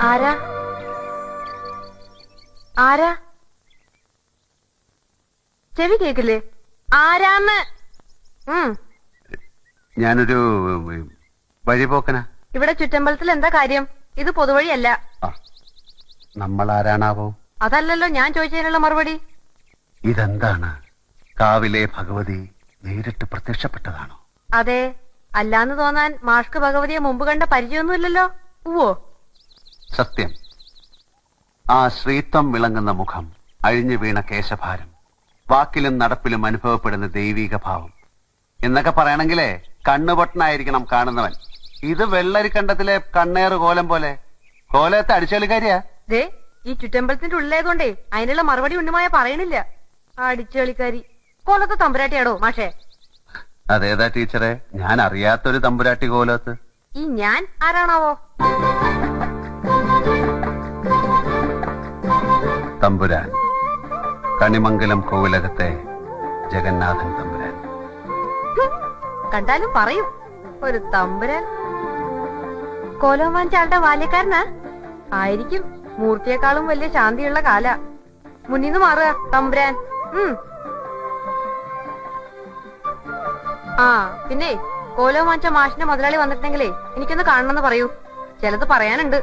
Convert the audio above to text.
ആരാ ആരാ ചെവി കേക്കില്ലേ? ആരാന്ന്? ഞാനൊരു വഴിപോക്കനാ. ഇവിടെ ചുറ്റമ്പലത്തിൽ എന്താ കാര്യം? ഇത് പൊതുവഴിയല്ല. നമ്മൾ ആരാണാവോ? അതല്ലല്ലോ ഞാൻ ചോദിച്ചതിനുള്ള മറുപടി. ഇതെന്താണ്? കാവിലെ ഭഗവതി നേരിട്ട് പ്രത്യക്ഷപ്പെട്ടതാണോ? അതെ. അല്ലാന്ന് തോന്നാൻ മാഷ്ക്ക് ഭഗവതിയെ മുമ്പ് കണ്ട പരിചയമൊന്നുമില്ലല്ലോ. ഉവ്വോ? സത്യം. ആ ശ്രീത്വം വിളങ്ങുന്ന മുഖം, അഴിഞ്ഞു വീണ കേശഭാരം, വാക്കിലും നടപ്പിലും അനുഭവപ്പെടുന്ന ദൈവീക ഭാവം എന്നൊക്കെ പറയണെങ്കിലേ കണ്ണുപൊട്ടനായിരിക്കണം കാണുന്നവൻ. ഇത് വെള്ളരിക്കണ്ടത്തിലെ കണ്ണേറ് കോലം പോലെ. കോലത്തെ അടിച്ചുകളിക്കാരിയാ. ദേ, ഈ ചുറ്റമ്പലത്തിന്റെ ഉള്ളിലായതുകൊണ്ടേ അതിനുള്ള മറുപടി ഉണ്ണുമായ പറയണില്ല. അടിച്ചുകളിക്കാരി. കോലത്തെ തമ്പുരാട്ടിയാടോ മാഷേ? അതേതാ ടീച്ചറെ? ഞാൻ അറിയാത്തൊരു തമ്പുരാട്ടി കോലത്ത്. ഈ ഞാൻ ആരാണാവോ? തമ്പുരാൻ, കണിമംഗലം കോവിലകത്തെ ജഗന്നാഥൻ തമ്പുരാൻ. കണ്ടാലും പറയും ഒരു തമ്പുരാൻ. കോലം വാങ്ങിച്ച ആളുടെ ബാല്യക്കാരനാ ആയിരിക്കും. മൂർത്തിയെക്കാളും വലിയ ശാന്തിയുള്ള കാല. മുന്നിന്ന് മാറുക തമ്പുരാൻ. ആ പിന്നെ കോലം വാങ്ങിച്ച മാഷിന്റെ മുതലാളി വന്നിട്ടുണ്ടെങ്കിലേ എനിക്കൊന്ന് കാണണമെന്ന് പറയൂ. ചിലത് പറയാനുണ്ട്.